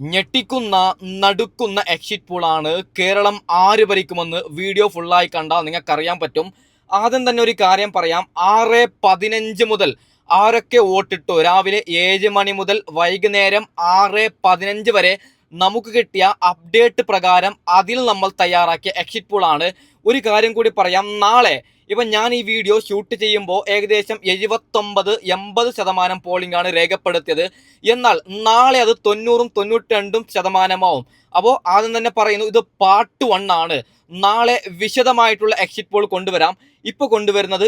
ഞെട്ടിക്കുന്ന നടുക്കുന്ന എക്സിറ്റ് പോളാണ്. കേരളം ആര് ഭരിക്കുമെന്ന് വീഡിയോ ഫുള്ളായി കണ്ടാൽ നിങ്ങൾക്കറിയാൻ പറ്റും. ആദ്യം തന്നെ ഒരു കാര്യം പറയാം. 6:15 മുതൽ ആരൊക്കെ വോട്ടിട്ടു, രാവിലെ 7 മണി മുതൽ വൈകുന്നേരം 6:15 വരെ നമുക്ക് കിട്ടിയ അപ്ഡേറ്റ് പ്രകാരം അതിൽ നമ്മൾ തയ്യാറാക്കിയ എക്സിറ്റ് പോളാണ്. ഒരു കാര്യം കൂടി പറയാം. നാളെ ഇപ്പം ഞാൻ ഈ വീഡിയോ ഷൂട്ട് ചെയ്യുമ്പോൾ ഏകദേശം 79-80% പോളിംഗ് ആണ് രേഖപ്പെടുത്തിയത്. എന്നാൽ നാളെ അത് 90-92% അപ്പോൾ ആദ്യം തന്നെ പറയുന്നു, ഇത് പാർട്ട് 1 ആണ്. നാളെ വിശദമായിട്ടുള്ള എക്സിറ്റ് പോൾ കൊണ്ടുവരാം. ഇപ്പൊ കൊണ്ടുവരുന്നത്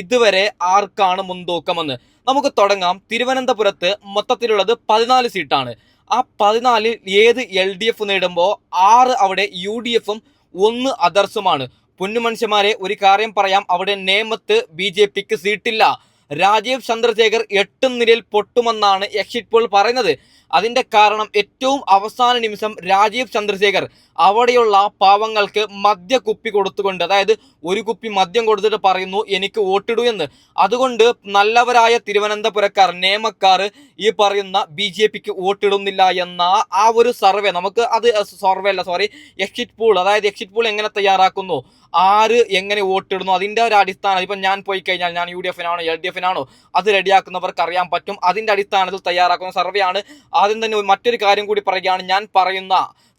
ഇതുവരെ ആർക്കാണ് മുൻതൂക്കമെന്ന് നമുക്ക് തുടങ്ങാം. തിരുവനന്തപുരത്ത് മൊത്തത്തിലുള്ളത് 14 സീറ്റാണ്. ആ 14 ഏത് LDF നേടുമ്പോൾ 6 അവിടെ UDFും 1 അതർസുമാണ്. പൊന്നുമനുഷ്യന്മാരെ, ഒരു കാര്യം പറയാം. അവിടെ നേമത്ത് BJPക്ക് സീറ്റില്ല. രാജീവ് ചന്ദ്രശേഖർ 8 നിലയിൽ പൊട്ടുമെന്നാണ് എക്സിറ്റ് പോൾ പറയുന്നത്. അതിന്റെ കാരണം ഏറ്റവും അവസാന നിമിഷം രാജീവ് ചന്ദ്രശേഖർ അവിടെയുള്ള പാവങ്ങൾക്ക് മദ്യ കുപ്പി കൊടുത്തുകൊണ്ട്, അതായത് ഒരു കുപ്പി മദ്യം കൊടുത്തിട്ട് പറയുന്നു എനിക്ക് വോട്ടിടൂ എന്ന്. അതുകൊണ്ട് നല്ലവരായ തിരുവനന്തപുരക്കാർ, നേമക്കാർ ഈ പറയുന്ന BJPക്ക് വോട്ടിടുന്നില്ല എന്ന ആ ഒരു സർവേ, നമുക്ക് അത് എക്സിറ്റ് പോൾ, അതായത് എക്സിറ്റ് പോൾ എങ്ങനെ തയ്യാറാക്കുന്നു, ആര് എങ്ങനെ വോട്ടിടുന്നു, അതിന്റെ ഒരു അടിസ്ഥാനം. ഇപ്പം ഞാൻ പോയി കഴിഞ്ഞാൽ ഞാൻ UDFനാണോ LDFനാണോ അത് റെഡിയാക്കുന്നവർക്ക് അറിയാൻ പറ്റും. അതിന്റെ അടിസ്ഥാനത്തിൽ തയ്യാറാക്കുന്ന സർവേ ആണ്. ആദ്യം തന്നെ മറ്റൊരു കാര്യം കൂടി പറയുകയാണ്.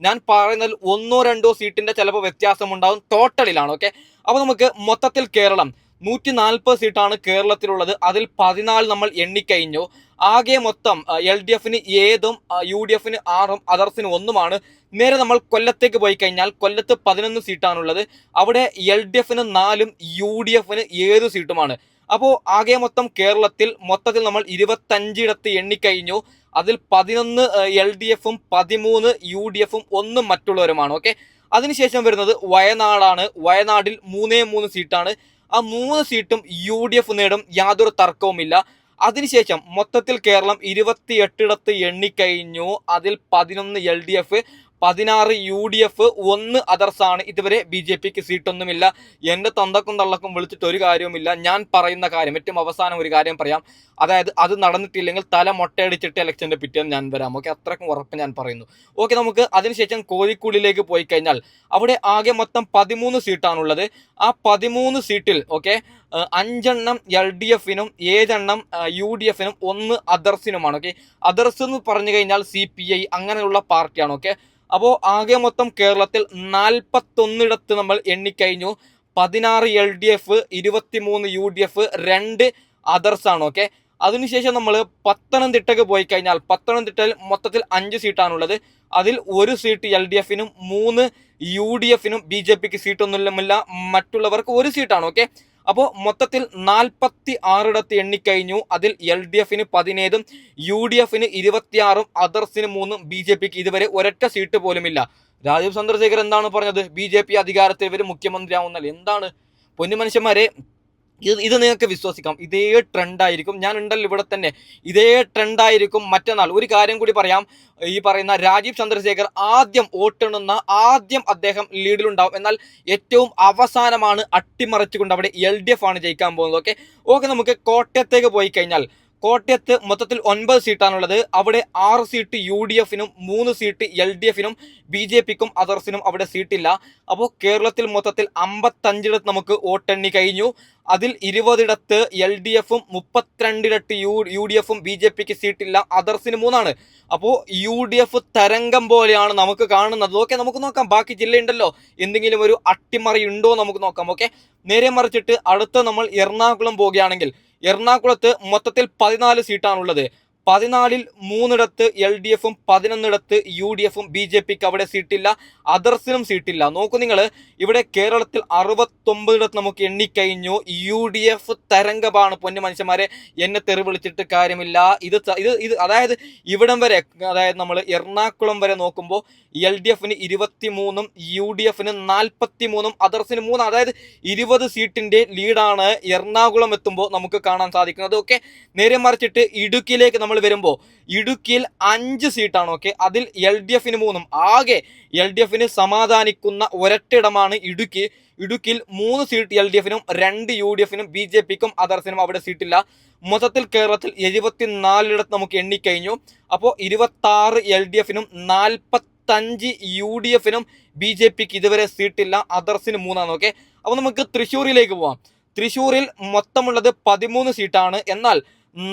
ഞാൻ പറയുന്നതിൽ 1-2 സീറ്റിന്റെ ചിലപ്പോൾ വ്യത്യാസം ഉണ്ടാകും. ടോട്ടലിലാണ്. ഓക്കെ, അപ്പൊ നമുക്ക് മൊത്തത്തിൽ കേരളം 140 സീറ്റാണ് കേരളത്തിലുള്ളത്. അതിൽ 14 നമ്മൾ എണ്ണിക്കഴിഞ്ഞു. ആകെ മൊത്തം LDFന് 7ഉം UDFന് 6ഉം അതർസിന് 1ഉമാണ്. നേരെ നമ്മൾ കൊല്ലത്തേക്ക് പോയി കഴിഞ്ഞാൽ കൊല്ലത്ത് 11 സീറ്റാണുള്ളത്. അവിടെ LDFന് 4ഉം UDFന് 7 സീറ്റുമാണ്. അപ്പോൾ ആകെ മൊത്തം കേരളത്തിൽ നമ്മൾ 25 ഇടത്ത് എണ്ണിക്കഴിഞ്ഞു. അതിൽ 11 LDFും 13 UDFും 1 മറ്റുള്ളവരുമാണ്. ഓക്കെ, അതിനുശേഷം വരുന്നത് വയനാടാണ്. വയനാടിൽ 3 സീറ്റാണ്. ആ 3 സീറ്റും UDF നേടും, യാതൊരു തർക്കവുമില്ല. അതിനുശേഷം മൊത്തത്തിൽ കേരളം 28 ഇടത്ത് എണ്ണിക്കഴിഞ്ഞു. അതിൽ 11 LDF, 16 UDF, 1 അതർസാണ്. ഇതുവരെ BJPക്ക് സീറ്റൊന്നുമില്ല. എൻ്റെ തന്തക്കും തള്ളക്കും വിളിച്ചിട്ട് ഒരു കാര്യവുമില്ല. ഞാൻ പറയുന്ന കാര്യം ഏറ്റവും അവസാനം ഒരു കാര്യം പറയാം. അതായത് അത് നടന്നിട്ടില്ലെങ്കിൽ തല മൊട്ടയടിച്ചിട്ട് ഇലക്ഷൻ്റെ പിറ്റേന്ന് ഞാൻ വരാം. ഓക്കെ, അത്രക്കും ഉറപ്പ് ഞാൻ പറയുന്നു. ഓക്കെ, നമുക്ക് അതിനുശേഷം കോഴിക്കോടിലേക്ക് പോയി കഴിഞ്ഞാൽ അവിടെ ആകെ മൊത്തം 13 സീറ്റാണുള്ളത്. ആ 13 സീറ്റിൽ 5 LDFനും 7 UDFനും 1 അതർസിനുമാണ്. ഓക്കെ, അതർസ് എന്ന് പറഞ്ഞു കഴിഞ്ഞാൽ CPI അങ്ങനെയുള്ള പാർട്ടിയാണ്. ഓക്കെ, അപ്പോൾ ആകെ മൊത്തം കേരളത്തിൽ 41 ഇടത്ത് നമ്മൾ എണ്ണിക്കഴിഞ്ഞു. 16 LDF, 23 UDF, 2 അതർസാണ്. ഓക്കെ, അതിനുശേഷം നമ്മൾ പത്തനംതിട്ടക്ക് പോയി കഴിഞ്ഞാൽ പത്തനംതിട്ടയിൽ മൊത്തത്തിൽ 5 സീറ്റാണുള്ളത്. അതിൽ 1 സീറ്റ് LDFനും 3 UDFനും BJPക്ക് സീറ്റൊന്നുമില്ല. മറ്റുള്ളവർക്ക് 1 സീറ്റാണ്. ഓക്കെ, അപ്പോൾ മൊത്തത്തിൽ 46 ഇടത്ത് എണ്ണിക്കഴിഞ്ഞു. അതിൽ LDFന് 17ഉം UDFന് 26ഉം അതർസിന് 3ഉം BJPക്ക് ഇതുവരെ ഒരൊറ്റ സീറ്റ് പോലുമില്ല. രാജീവ് ചന്ദ്രശേഖർ എന്താണ് പറഞ്ഞത്? BJP അധികാരത്തിൽ വരും, മുഖ്യമന്ത്രിയാവുന്നല്ല. എന്താണ് പൊന്നുമനുഷ്യന്മാരെ, ഇത് നിങ്ങൾക്ക് വിശ്വസിക്കാം. ഇതേ ട്രെൻഡായിരിക്കും. ഞാൻ ഉണ്ടല്ലോ ഇവിടെ തന്നെ. ഇതേ ട്രെൻഡായിരിക്കും മറ്റന്നാൾ. ഒരു കാര്യം കൂടി പറയാം. ഈ പറയുന്ന രാജീവ് ചന്ദ്രശേഖർ ആദ്യം അദ്ദേഹം ലീഡിലുണ്ടാവും. എന്നാൽ ഏറ്റവും അവസാനമാണ് അട്ടിമറിച്ചുകൊണ്ട് അവിടെ LDF ആണ് ജയിക്കാൻ പോകുന്നത്. ഓക്കെ, നമുക്ക് കോട്ടയത്തേക്ക് പോയി കഴിഞ്ഞാൽ കോട്ടയത്ത് മൊത്തത്തിൽ 9 സീറ്റാണുള്ളത്. അവിടെ 6 സീറ്റ് UDFനും 3 സീറ്റ് LDFനും BJPക്കും അതർസിനും അവിടെ സീറ്റില്ല. അപ്പോൾ കേരളത്തിൽ മൊത്തത്തിൽ 55 ഇടത്ത് നമുക്ക് വോട്ടെണ്ണി കഴിഞ്ഞു. അതിൽ 20 ഇടത്ത് LDFും 32 ഇടത്ത് UDFും BJPക്ക് സീറ്റില്ല, അതർസിന് 3ആണ്. അപ്പോൾ UDF തരംഗം പോലെയാണ് നമുക്ക് കാണുന്നത്. ഓക്കെ, നമുക്ക് നോക്കാം. ബാക്കി ജില്ലയുണ്ടല്ലോ, എന്തെങ്കിലും ഒരു അട്ടിമറി ഉണ്ടോ നമുക്ക് നോക്കാം. ഓക്കെ, നേരെ മറിച്ചിട്ട് അടുത്ത നമ്മൾ എറണാകുളം പോവുകയാണെങ്കിൽ എറണാകുളത്ത് മൊത്തത്തിൽ 14 സീറ്റാണുള്ളത്. 14ൽ 3 ഇടത്ത് LDFും 11 ഇടത്ത് UDFും BJPക്ക് അവിടെ സീറ്റില്ല, അതർസിനും സീറ്റില്ല. നോക്കൂ നിങ്ങൾ, ഇവിടെ കേരളത്തിൽ 69 ഇടത്ത് നമുക്ക് എണ്ണിക്കഴിഞ്ഞു. UDF തരംഗമാണ് പൊന്നു മനുഷ്യന്മാരെ. എന്നെ തെറി വിളിച്ചിട്ട് കാര്യമില്ല. ഇത് അതായത് ഇവിടം വരെ, അതായത് നമ്മൾ എറണാകുളം വരെ നോക്കുമ്പോൾ LDFന് 23ഉം UDFന് 43ഉം അതർസിന് 3, അതായത് 20 സീറ്റിന്റെ ലീഡാണ് എറണാകുളം എത്തുമ്പോൾ നമുക്ക് കാണാൻ സാധിക്കുന്നത്. ഓക്കെ, നേരെ മറിച്ചിട്ട് ഇടുക്കിയിലേക്ക് നമ്മൾ വരുമ്പോൾ ഇടുക്കിയിൽ 5 സീറ്റാണ്. ഓക്കെ, അതിൽ LDFന് 3ഉം. ആകെ LDFന് സമാധാനിക്കുന്ന ഒരൊറ്റ ഇടമാണ് ഇടുക്കി. ഇടുക്കിയിൽ 3 സീറ്റ് LDFനും 2 UDFനും BJPക്കും അതർസിനും അവിടെ സീറ്റില്ല. മൊത്തത്തിൽ കേരളത്തിൽ 74 നമുക്ക് എണ്ണിക്കഴിഞ്ഞു. അപ്പോൾ 26 LDFനും 45 UDFനും BJPക്ക് ഇതുവരെ സീറ്റില്ല, അതർസിന് 3 ഓക്കെ. അപ്പോൾ നമുക്ക് തൃശ്ശൂരിലേക്ക് പോവാം. തൃശ്ശൂരിൽ മൊത്തമുള്ളത് 13 സീറ്റാണ്. എന്നാൽ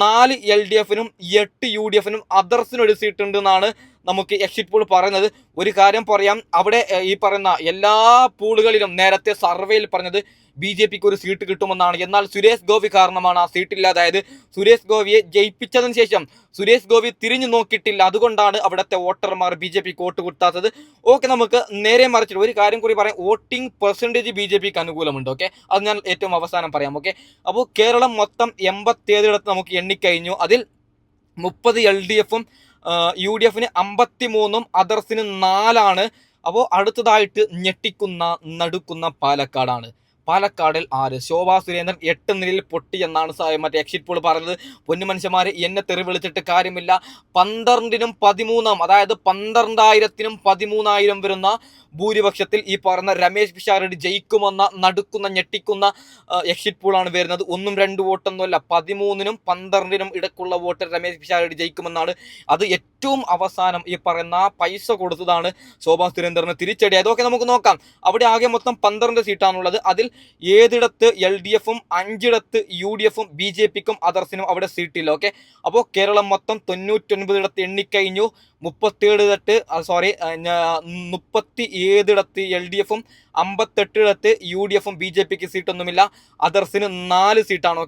4 LDFനും 8 UDFനും അതർസിന് ഒരു സീറ്റ് ഉണ്ട് എന്നാണ് നമുക്ക് എക്സിറ്റ് പോൾ പറയുന്നത്. ഒരു കാര്യം പറയാം, അവിടെ ഈ പറയുന്ന എല്ലാ പൂളുകളിലും നേരത്തെ സർവേയിൽ പറഞ്ഞത് BJPക്ക് ഒരു സീറ്റ് കിട്ടുമെന്നാണ്. എന്നാൽ സുരേഷ് ഗോപി കാരണമാണ് ആ സീറ്റ് ഇല്ലാതായത്. സുരേഷ് ഗോപിയെ ജയിപ്പിച്ചതിന് ശേഷം സുരേഷ് ഗോപി തിരിഞ്ഞു നോക്കിയിട്ടില്ല, അതുകൊണ്ടാണ് അവിടുത്തെ വോട്ടർമാർ BJPക്ക് വോട്ട് കൊടുത്താത്തത്. ഓക്കെ, നമുക്ക് നേരെ മറിച്ചിട്ട് ഒരു കാര്യം കൂടി പറയാം. വോട്ടിംഗ് പെർസെൻറ്റേജ് BJPക്ക് അനുകൂലമുണ്ട്. ഓക്കെ, അത് ഞാൻ ഏറ്റവും അവസാനം പറയാം. ഓക്കെ, അപ്പോൾ കേരളം മൊത്തം 87 നമുക്ക് എണ്ണിക്കഴിഞ്ഞു. അതിൽ 30 LDFും UDFന് 53ഉം അതർസിന് 4. അപ്പോൾ അടുത്തതായിട്ട് ഞെട്ടിക്കുന്ന നടുക്കുന്ന പാലക്കാടാണ്. പാലക്കാടിൽ ആര്? ശോഭാ സുരേന്ദ്രൻ 8 നിലയിൽ പൊട്ടി എന്നാണ് മറ്റേ എക്സിറ്റ് പോൾ പറഞ്ഞത്. പൊന്നുമനുഷ്യന്മാരെ, എന്നെ തെറി വിളിച്ചിട്ട് കാര്യമില്ല. 12നും 13, അതായത് 12,000നും 13,000 വരുന്ന ഭൂരിപക്ഷത്തിൽ ഈ പറഞ്ഞ രമേശ് പിഷാരടി ജയിക്കുമെന്ന നടുക്കുന്ന ഞെട്ടിക്കുന്ന എക്സിറ്റ് പോളാണ് വരുന്നത്. 1-2 വോട്ടൊന്നുമല്ല, 13നും 12നും ഇടയ്ക്കുള്ള വോട്ട് രമേശ് പിഷാരടി ജയിക്കുമെന്നാണ്. അത് ഏറ്റവും അവസാനം ഈ പറയുന്ന പൈസ കൊടുത്തതാണ് ശോഭാ സുരേന്ദ്രന് തിരിച്ചടി. അതൊക്കെ നമുക്ക് നോക്കാം. അവിടെ ആകെ മൊത്തം 12 സീറ്റാണുള്ളത്. അതിൽ 7 LDFും 5 UDFും BJPക്കും അതർസിനും അവിടെ സീറ്റില്ല. ഓക്കെ, അപ്പോൾ കേരളം മൊത്തം 99 എണ്ണിക്കഴിഞ്ഞു. 37 LDFും 58 UDFും BJPക്ക് സീറ്റൊന്നുമില്ല. അതർസിന് 4 സീറ്റാണ്.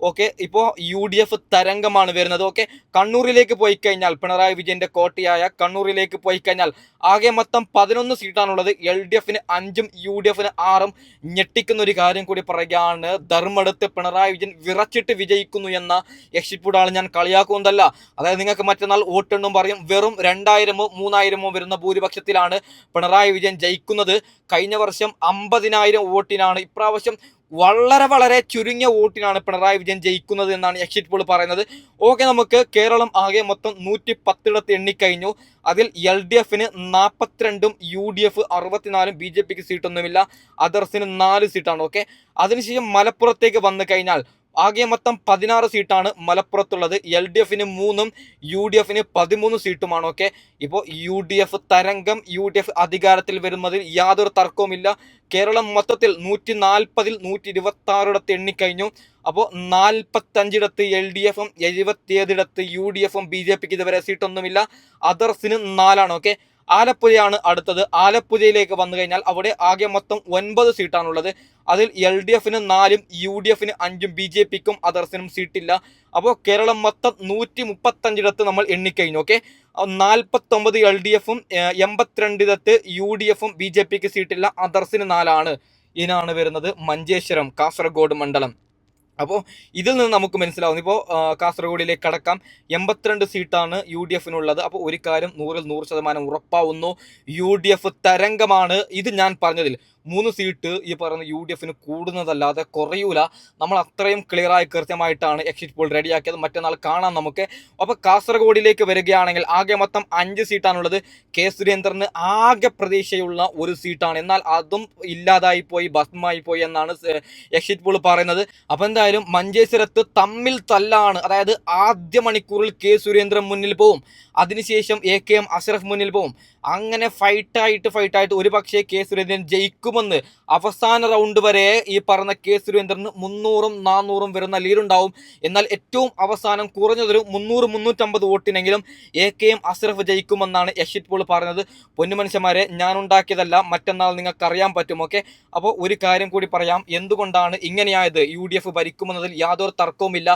ഓക്കെ, ഇപ്പോൾ UDF തരംഗമാണ് വരുന്നത്. ഓക്കെ, കണ്ണൂരിലേക്ക് പോയി കഴിഞ്ഞാൽ, പിണറായി വിജയന്റെ കോട്ടയായ കണ്ണൂരിലേക്ക് പോയി കഴിഞ്ഞാൽ ആകെ മൊത്തം 11 സീറ്റാണുള്ളത്. LDFന് 5ഉം UDFന് 6ഉം. ഞെട്ടിക്കുന്ന ഒരു കാര്യം കൂടി പറയുകയാണ്, ധർമ്മടത്ത് പിണറായി വിജയൻ വിറച്ചിട്ട് വിജയിക്കുന്നു എന്ന എക്സിറ്റ് പോളാണ്. ഞാൻ കളിയാക്കുന്നതല്ല. അതായത് നിങ്ങൾക്ക് മറ്റന്നാൾ വോട്ടെണ്ണും പറയും, വെറും 2000മോ 3000മോ വരുന്ന ഭൂരിപക്ഷത്തിലാണ് പിണറായി വിജയൻ ജയിക്കുന്നത്. കഴിഞ്ഞ വർഷം 50,000 വോട്ടിനാണ്, ഇപ്രാവശ്യം വളരെ ചുരുങ്ങിയ വോട്ടിനാണ് പിണറായി വിജയൻ ജയിക്കുന്നത് എന്നാണ് എക്സിറ്റ് പോൾ പറയുന്നത്. ഓക്കെ, നമുക്ക് കേരളം ആകെ മൊത്തം 110 എണ്ണിക്കഴിഞ്ഞു. അതിൽ LDFന് 42ഉം UDF 64ഉം BJPക്ക് സീറ്റൊന്നുമില്ല. അതർസിന് 4 സീറ്റാണ്. ഓക്കെ, അതിനുശേഷം മലപ്പുറത്തേക്ക് വന്നു കഴിഞ്ഞാൽ ആകെ മൊത്തം 16 സീറ്റാണ് മലപ്പുറത്തുള്ളത്. LDFന് 3ഉം UDFന് 13 സീറ്റുമാണ്. ഓക്കെ, ഇപ്പോൾ UDF തരംഗം, UDF അധികാരത്തിൽ വരുന്നതിൽ യാതൊരു തർക്കവുമില്ല. കേരളം മൊത്തത്തിൽ 140ൽ 126 എണ്ണിക്കഴിഞ്ഞു. അപ്പോൾ 45 LDFും 77 UDFും BJPക്ക് ഇതുവരെ സീറ്റൊന്നുമില്ല. അതർസിന് 4ആണ്. ഓക്കെ, ആലപ്പുഴയാണ് അടുത്തത്. ആലപ്പുഴയിലേക്ക് വന്നു കഴിഞ്ഞാൽ അവിടെ ആകെ മൊത്തം 9 സീറ്റാണുള്ളത്. അതിൽ LDFന് 4ഉം UDFന് 5ഉം BJPക്കും അതർസിനും സീറ്റില്ല. അപ്പോൾ കേരളം മൊത്തം 135 നമ്മൾ എണ്ണിക്കഴിഞ്ഞു. ഓക്കെ, 49 LDFും 82 UDFും BJPക്ക് സീറ്റില്ല. അതർസിന് 4ആണ്. ഇതിനാണ് വരുന്നത് മഞ്ചേശ്വരം, കാസർഗോഡ് മണ്ഡലം. അപ്പോൾ ഇതിൽ നിന്ന് നമുക്ക് മനസ്സിലാവുന്നു. ഇപ്പോൾ കാസർഗോഡിലേക്ക് കടക്കാം. 82 സീറ്റാണ് UDFനുള്ളത്. അപ്പോൾ ഒരു കാര്യം 100% ഉറപ്പാവുന്നു, UDF തരംഗമാണ്. ഇത് ഞാൻ പറഞ്ഞതിൽ 3 സീറ്റ് ഈ പറയുന്ന UDFന് കൂടുന്നതല്ലാതെ കുറയൂല. നമ്മൾ അത്രയും ക്ലിയറായി കൃത്യമായിട്ടാണ് എക്സിറ്റ് പോൾ റെഡിയാക്കിയത്. മറ്റന്നാൾ കാണാം നമുക്ക്. അപ്പോൾ കാസർഗോഡിലേക്ക് വരികയാണെങ്കിൽ ആകെ മൊത്തം 5 സീറ്റാണുള്ളത്. കെ സുരേന്ദ്രന് ആകെ പ്രതീക്ഷയുള്ള ഒരു സീറ്റാണ്. എന്നാൽ അതും ഇല്ലാതായി പോയി, ഭസ്മമായി പോയി എന്നാണ് എക്സിറ്റ് പോൾ പറയുന്നത്. അപ്പോൾ എന്തായാലും മഞ്ചേശ്വരത്ത് തമ്മിൽ തല്ലാണ്. അതായത് ആദ്യ മണിക്കൂറിൽ കെ സുരേന്ദ്രൻ മുന്നിൽ പോവും, അതിനുശേഷം AKM അഷ്റഫ് മുന്നിൽ പോവും. അങ്ങനെ ഫൈറ്റായിട്ട് ഒരു പക്ഷേ കെ സുരേന്ദ്രൻ ജയിക്കുമെന്ന് അവസാന റൗണ്ട് വരെ ഈ പറഞ്ഞ കെ സുരേന്ദ്രന് 300ഉം 400ഉം വരുന്ന ലീഡുണ്ടാവും. എന്നാൽ ഏറ്റവും അവസാനം കുറഞ്ഞതൊരു 300-350 വോട്ടിനെങ്കിലും AKM അഷ്റഫ് ജയിക്കുമെന്നാണ് എക്സിറ്റ് പോൾ പറയുന്നത്. പൊന്നുമനുഷ്യന്മാരെ, ഞാൻ ഉണ്ടാക്കിയതല്ല, മറ്റന്നാൾ നിങ്ങൾക്ക് അറിയാൻ പറ്റും. ഓക്കെ, അപ്പോൾ ഒരു കാര്യം കൂടി പറയാം, എന്തുകൊണ്ടാണ് ഇങ്ങനെയായത്. UDF ഭരിക്കുമെന്നതിൽ യാതൊരു തർക്കവുമില്ല.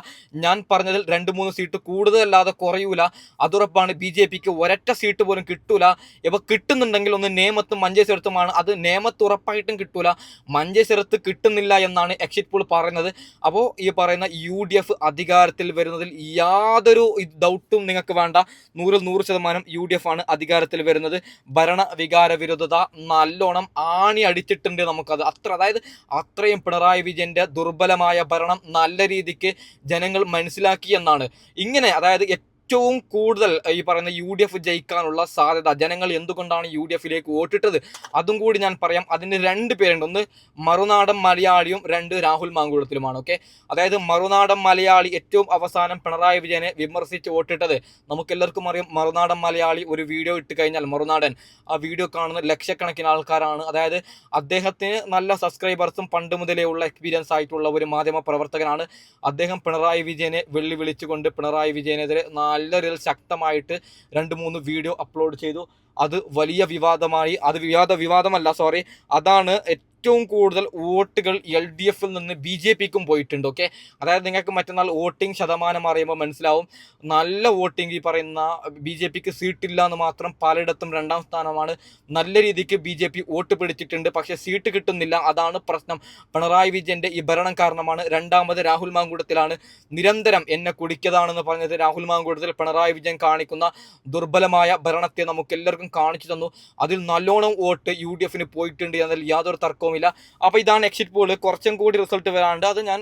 ഞാൻ പറഞ്ഞതിൽ 2-3 സീറ്റ് കൂടുതലല്ലാതെ കുറയൂല. അതുറപ്പാണ്. BJPക്ക് ഒരൊറ്റ സീറ്റ് പോലും കിട്ടൂല. ഇപ്പൊ കിട്ടുന്നുണ്ടെങ്കിൽ ഒന്ന് നേമത്തും മഞ്ചേശ്വരത്തുമാണ്. അത് നേമത്ത് ഉറപ്പായിട്ടും കിട്ടൂല, മഞ്ചേശ്വരത്ത് കിട്ടുന്നില്ല എന്നാണ് എക്സിറ്റ് പോൾ പറയുന്നത്. അപ്പോൾ ഈ പറയുന്ന UDF അധികാരത്തിൽ വരുന്നതിൽ യാതൊരു ഡൗട്ടും നിങ്ങൾക്ക് വേണ്ട. 100% UDF ആണ് അധികാരത്തിൽ വരുന്നത്. ഭരണവികാര വിരുദ്ധത നല്ലോണം ആണി അടിച്ചിട്ടുണ്ട് നമുക്കത്. അതായത് അത്രയും പിണറായി വിജയന്റെ ദുർബലമായ ഭരണം നല്ല രീതിക്ക് ജനങ്ങൾ മനസ്സിലാക്കി എന്നാണ്. ഇങ്ങനെ അതായത് ഏറ്റവും കൂടുതൽ ഈ പറയുന്ന UDF ജയിക്കാനുള്ള സാധ്യത, ജനങ്ങൾ എന്തുകൊണ്ടാണ് UDFിലേക്ക് വോട്ടിട്ടത്, അതും കൂടി ഞാൻ പറയാം. അതിന് 2 പേരുണ്ട്. ഒന്ന് മറുനാടൻ മലയാളിയും, 2 രാഹുൽ മാങ്കൂട്ടത്തിലുമാണ്. ഓക്കെ, അതായത് മറുനാടൻ മലയാളി ഏറ്റവും അവസാനം പിണറായി വിജയനെ വിമർശിച്ച് വോട്ടിട്ടത് നമുക്കെല്ലാവർക്കും അറിയാം. മറുനാടൻ മലയാളി ഒരു വീഡിയോ ഇട്ട് കഴിഞ്ഞാൽ മറുനാടൻ ആ വീഡിയോ കാണുന്ന ലക്ഷക്കണക്കിന് ആൾക്കാരാണ്. അതായത് അദ്ദേഹത്തിന് നല്ല സബ്സ്ക്രൈബേഴ്സും പണ്ട് മുതലേ ഉള്ള എക്സ്പീരിയൻസ് ആയിട്ടുള്ള ഒരു മാധ്യമ പ്രവർത്തകനാണ്. അദ്ദേഹം പിണറായി വിജയനെ വെല്ലുവിളിച്ചുകൊണ്ട് പിണറായി വിജയനെതിരെ നല്ല രീതിയിൽ ശക്തമായിട്ട് 2-3 വീഡിയോ അപ്ലോഡ് ചെയ്തു. അത് വലിയ വിവാദമായി. അത് വിവാദമല്ല, സോറി, അതാണ് ഏറ്റവും കൂടുതൽ വോട്ടുകൾ LDFിൽ നിന്ന് BJPക്കും പോയിട്ടുണ്ട്. ഓക്കെ, അതായത് നിങ്ങൾക്ക് മറ്റന്നാൾ വോട്ടിംഗ് ശതമാനം അറിയുമ്പോൾ മനസ്സിലാവും. നല്ല വോട്ടിംഗ്, ഈ പറയുന്ന BJPക്ക് സീറ്റില്ല എന്ന് മാത്രം, പലയിടത്തും 2ാം സ്ഥാനമാണ്. നല്ല രീതിക്ക് BJP വോട്ട് പിടിച്ചിട്ടുണ്ട്, പക്ഷേ സീറ്റ് കിട്ടുന്നില്ല. അതാണ് പ്രശ്നം. പിണറായി വിജയന്റെ ഈ ഭരണം കാരണമാണ്. 2ാമത് രാഹുൽ മാങ്കൂട്ടത്തിലാണ്. നിരന്തരം എന്നെ കുടിക്കതാണെന്ന് പറഞ്ഞത് രാഹുൽ മാങ്കൂട്ടത്തിൽ പിണറായി വിജയൻ കാണിക്കുന്ന ദുർബലമായ ഭരണത്തെ നമുക്ക് എല്ലാവർക്കും കാണിച്ചു തന്നു. അതിൽ നല്ലോണം വോട്ട് UDFന് പോയിട്ടുണ്ട് എന്നതിൽ യാതൊരു തർക്കവും ഇല്ല. അപ്പോൾ ഇതാണ് എക്സിറ്റ് പോൾ. കുറച്ചും കൂടി റിസൾട്ട് വരാണ്ട്, അത് ഞാൻ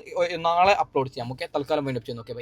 നാളെ അപ്ലോഡ് ചെയ്യാം. ഓക്കെ, തൽക്കാലം വേണ്ടി ചെയ്യുന്നു. Okay, by.